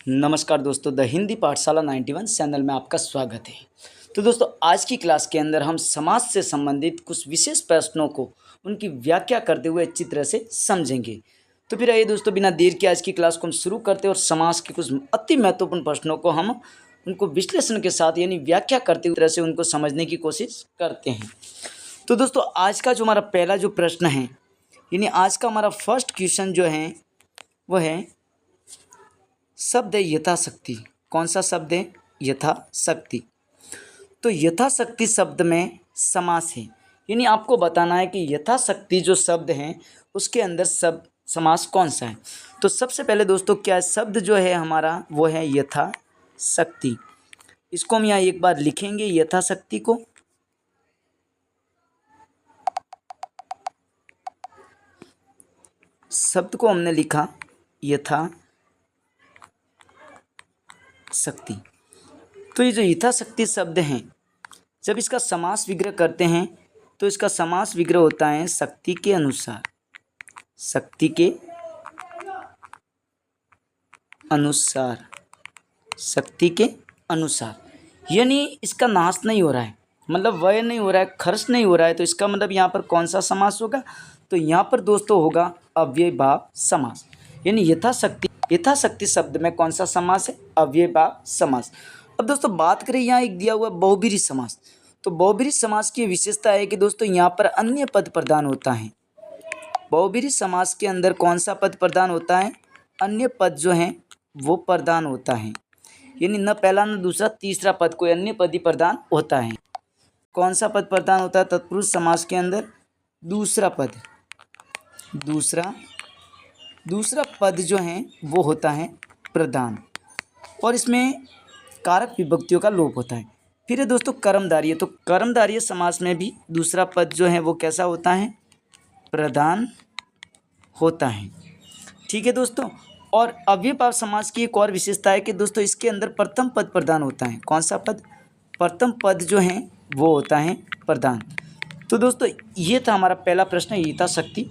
नमस्कार दोस्तों, द हिंदी पाठशाला 91 चैनल में आपका स्वागत है। तो दोस्तों, आज की क्लास के अंदर हम समाज से संबंधित कुछ विशेष प्रश्नों को उनकी व्याख्या करते हुए अच्छी तरह से समझेंगे। तो फिर आइए दोस्तों, बिना देर के आज की क्लास को हम शुरू करते हैं और समाज के कुछ अति महत्वपूर्ण प्रश्नों को हम उनको विश्लेषण के साथ यानी व्याख्या करते हुए तरह से उनको समझने की कोशिश करते हैं। तो दोस्तों, आज का जो हमारा पहला जो प्रश्न है यानी आज का हमारा फर्स्ट क्वेश्चन जो है वह है शब्द है यथाशक्ति। कौन सा शब्द है? यथाशक्ति। तो यथाशक्ति शब्द में समास है, यानी आपको बताना है कि यथाशक्ति जो शब्द है उसके अंदर समास कौन सा है। तो सबसे पहले दोस्तों, क्या शब्द जो है हमारा वो है यथाशक्ति। इसको हम यहाँ एक बार लिखेंगे, यथाशक्ति को। शब्द को हमने लिखा यथाशक्ति। तो ये जो यथाशक्ति शब्द हैं, जब इसका समास विग्रह करते हैं तो इसका समास विग्रह होता है शक्ति के अनुसार। शक्ति के अनुसार, शक्ति के अनुसार, यानी इसका नाश नहीं हो रहा है, मतलब व्यय नहीं हो रहा है, खर्च नहीं हो रहा है। तो इसका मतलब यहाँ पर कौन सा समास होगा? तो यहाँ पर दोस्तों होगा अव्ययभाव समास। यानी यथाशक्ति शब्द में कौन सा समास है? अव्ययभाव समास। अब दोस्तों बात करें, यहाँ एक दिया हुआ बहुब्रीहि समास। तो बहुब्रीहि समास की विशेषता है कि दोस्तों यहाँ पर अन्य पद प्रदान होता है। बहुब्रीहि समास के अंदर कौन सा पद प्रदान होता है? अन्य पद जो है वो प्रदान होता है, यानी न पहला न दूसरा तीसरा पद, कोई अन्य पद ही प्रदान होता है। कौन सा पद प्रदान होता है तत्पुरुष समास के अंदर? दूसरा पद। दूसरा पद जो है वो होता है प्रधान, और इसमें कारक विभक्तियों का लोप होता है। फिर है दोस्तों कर्मधारय। तो कर्मधारय समास में भी दूसरा पद जो है वो कैसा होता है? प्रधान होता है। ठीक है दोस्तों। और अव्ययभाव समास की एक और विशेषता है कि दोस्तों इसके अंदर प्रथम पद प्रधान होता है। कौन सा पद? प्रथम पद जो है वो होता है प्रधान। तो दोस्तों ये था हमारा पहला प्रश्न, यथाशक्ति,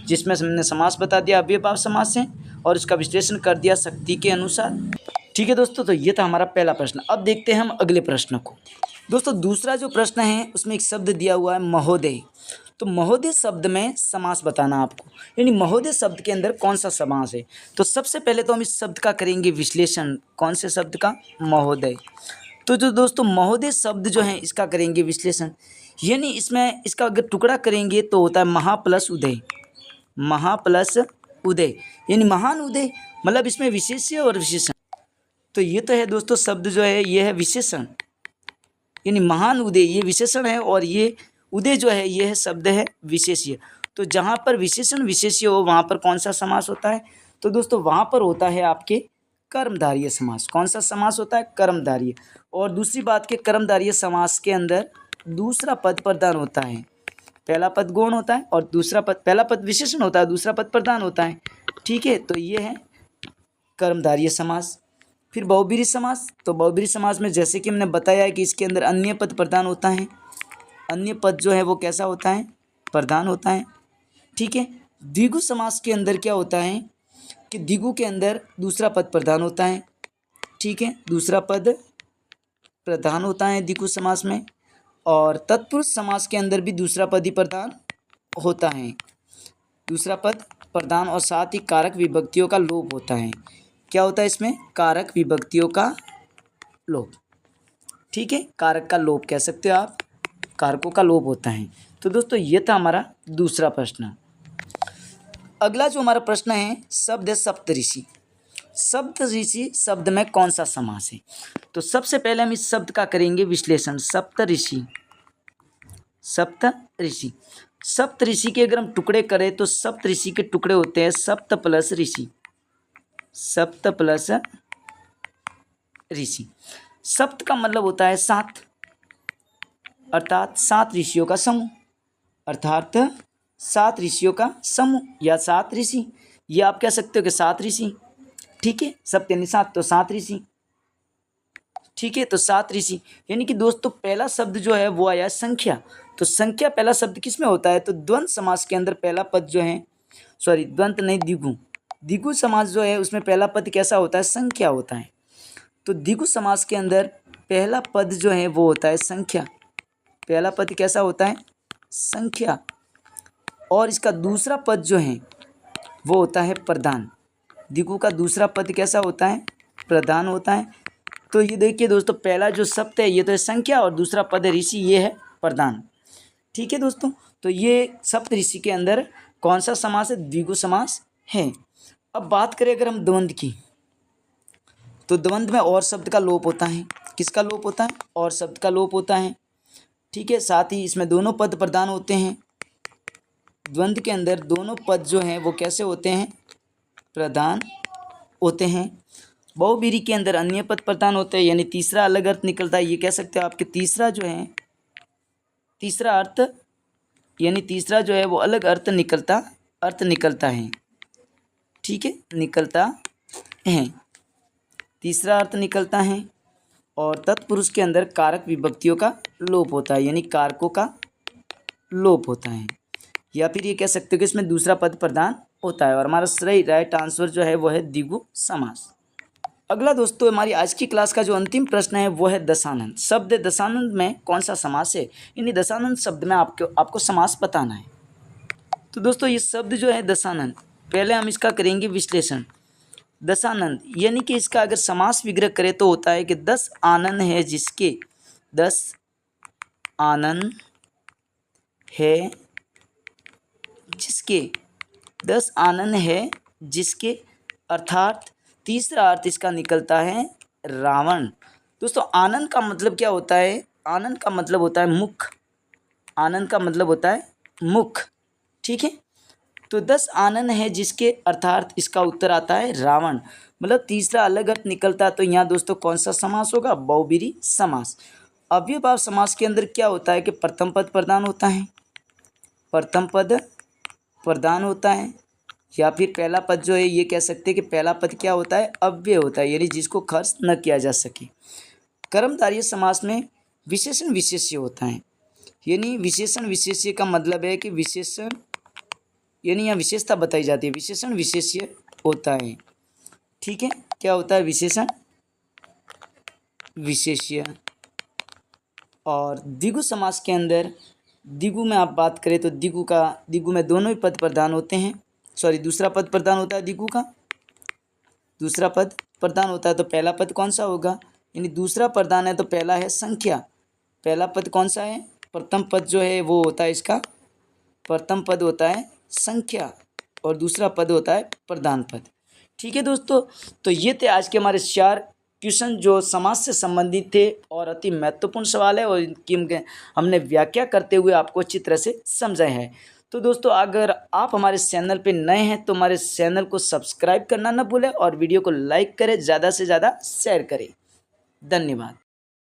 जिसमें हमने समास बता दिया अव्ययभाव समास है और इसका विश्लेषण कर दिया शक्ति के अनुसार। ठीक है दोस्तों, तो ये था हमारा पहला प्रश्न। अब देखते हैं हम अगले प्रश्न को। दोस्तों दूसरा जो प्रश्न है उसमें एक शब्द दिया हुआ है महोदय। तो महोदय शब्द में समास बताना आपको, यानी महोदय शब्द के अंदर कौन सा समास है। तो सबसे पहले तो हम इस शब्द का करेंगे विश्लेषण। कौन से शब्द का? महोदय। तो जो दोस्तों महोदय शब्द जो है इसका करेंगे विश्लेषण, यानी इसमें इसका अगर टुकड़ा करेंगे तो होता है महा प्लस उदय। महा प्लस उदय यानी महान उदय, मतलब इसमें विशेष्य और विशेषण। तो ये तो है दोस्तों शब्द जो है ये है विशेषण, यानी महान उदय ये विशेषण है और ये उदय जो है ये है शब्द है विशेष्य। तो जहाँ पर विशेषण विशेष्य हो वहाँ पर कौन सा समास होता है? तो दोस्तों वहाँ पर होता है आपके कर्मधारय समास। कौन सा समास होता है? कर्मधारय। और दूसरी बात के कर्मधारय समास के अंदर दूसरा पद प्रधान होता है। पहला पद गौण होता है और दूसरा पद, पहला पद विशेषण होता है, दूसरा पद प्रधान होता है। ठीक है, तो ये है कर्मधारय समास। फिर बहुब्रीहि समास। तो बहुब्रीहि समास में जैसे कि हमने बताया है कि इसके अंदर अन्य पद प्रधान होता है। अन्य पद जो है वो कैसा होता है? प्रधान होता है। ठीक है। द्विगु समास के अंदर क्या होता है कि द्विगु के अंदर दूसरा पद प्रधान होता है। ठीक है, दूसरा पद प्रधान होता है द्विगु समास में। और तत्पुरुष समास के अंदर भी दूसरा पद ही प्रधान होता है। दूसरा पद प्रधान और साथ ही कारक विभक्तियों का लोप होता है। क्या होता है इसमें? कारक विभक्तियों का लोप। ठीक है, कारक का लोप कह सकते हो आप, कारकों का लोप होता है। तो दोस्तों ये था हमारा दूसरा प्रश्न। अगला जो हमारा प्रश्न है शब्द है सप्तऋषि। सप्तऋषि शब्द में कौन सा समास है? तो सबसे पहले हम इस शब्द का करेंगे विश्लेषण। सप्तऋषि। सप्तऋषि, सप्तऋषि के अगर हम टुकड़े करें तो सप्तऋषि के टुकड़े होते हैं सप्त प्लस ऋषि। सप्त प्लस ऋषि। सप्त का मतलब होता है सात, अर्थात सात ऋषियों का समूह, अर्थात सात ऋषियों का समूह या सात ऋषि, ये आप कह सकते हो कि सात ऋषि। ठीक है, सप्त यानी सात, तो सात ऋषि। ठीक है, तो सात ऋषि यानी कि दोस्तों पहला शब्द जो है वो आया संख्या। तो संख्या पहला शब्द किस में होता है? तो द्वंद्व समास के अंदर पहला पद जो है, सॉरी द्वंद्व नहीं, द्विगु, द्विगु समास जो है उसमें पहला पद कैसा होता है, संख्या होता है। तो द्विगु समास के अंदर पहला पद जो है वो होता है संख्या। पहला पद कैसा होता है, संख्या। और इसका दूसरा पद जो है वो होता है प्रधान। द्विगु का दूसरा पद कैसा होता है, प्रधान होता है। तो ये देखिए दोस्तों, पहला जो शब्द है ये तो है संख्या और दूसरा पद ऋषि, ये है प्रधान। ठीक है दोस्तों, तो ये सप्त ऋषि के अंदर कौन सा समास है, द्विगु समास है। अब बात करें अगर हम द्वंद्व की, तो द्वंद्व में और शब्द का लोप होता है। किसका लोप होता है, और शब्द का लोप होता है। ठीक है, साथ ही इसमें दोनों पद प्रधान होते हैं। द्वंद्व के अंदर दोनों पद जो हैं वो कैसे होते हैं, प्रधान होते हैं। बहुब्रीहि के अंदर अन्य पद प्रधान होते हैं, यानी तीसरा अलग अर्थ निकलता है। ये कह सकते हो आपके तीसरा जो है, तीसरा अर्थ यानी तीसरा जो है वो अलग अर्थ निकलता है। ठीक है, निकलता है, तीसरा अर्थ निकलता है। और तत्पुरुष के अंदर कारक विभक्तियों का लोप होता है, यानी कारकों का लोप होता है। या फिर ये कह सकते हो कि इसमें दूसरा पद प्रधान होता है। और हमारा सही राइट आंसर जो है वो है द्विगु समास। अगला दोस्तों, हमारी आज की क्लास का जो अंतिम प्रश्न है वो है दशानंद। शब्द दशानंद में कौन सा समास है, यानी दशानंद शब्द में आपको समास बताना है। तो दोस्तों ये शब्द जो है दशानंद, पहले हम इसका करेंगे विश्लेषण। दशानंद यानी कि इसका अगर समास विग्रह करें तो होता है कि 10 आनंद है जिसके, 10 आनंद है जिसके, 10 आनंद है जिसके, अर्थात तीसरा अर्थ इसका निकलता है रावण। दोस्तों आनंद का मतलब क्या होता है, आनंद का मतलब होता है मुख। आनंद का मतलब होता है मुख। ठीक है, तो 10 आनंद है जिसके, अर्थात इसका उत्तर आता है रावण। मतलब तीसरा अलग अर्थ निकलता है। तो यहाँ दोस्तों कौन सा समास होगा, बहुब्रीहि समास। अव्ययभाव समास के अंदर क्या होता है कि प्रथम पद प्रधान होता है, प्रथम पद प्रधान होता है। या फिर पहला पद जो है ये कह सकते हैं कि पहला पद क्या होता है, अव्यय होता है, यानी जिसको खर्च न किया जा सके। कर्मधारय समास में विशेषण विशेष्य होता है, यानी विशेषण विशेष्य का मतलब है कि विशेषण यानी यहाँ विशेषता बताई जाती है, विशेषण विशेष्य होता है। ठीक है, क्या होता है, विशेषण विशेष्य। और द्विगु समास के अंदर, द्विगु में आप बात करें तो द्विगु में दोनों ही पद प्रधान होते हैं। दूसरा पद प्रधान होता है द्विगु का, दूसरा पद प्रधान होता है। तो पहला पद कौन सा होगा, यानी दूसरा प्रधान है तो पहला है संख्या। पहला पद कौन सा है, प्रथम पद जो है वो होता है इसका, प्रथम पद होता है संख्या और दूसरा पद होता है प्रधान पद। ठीक है दोस्तों, तो ये थे आज के हमारे 4 क्वेश्चन जो समाज से संबंधित थे और अति महत्वपूर्ण सवाल है और इनकी हमने व्याख्या करते हुए आपको अच्छी तरह से समझाया है। तो दोस्तों अगर आप हमारे चैनल पे नए हैं तो हमारे चैनल को सब्सक्राइब करना न भूलें और वीडियो को लाइक करें, ज़्यादा से ज़्यादा शेयर करें। धन्यवाद।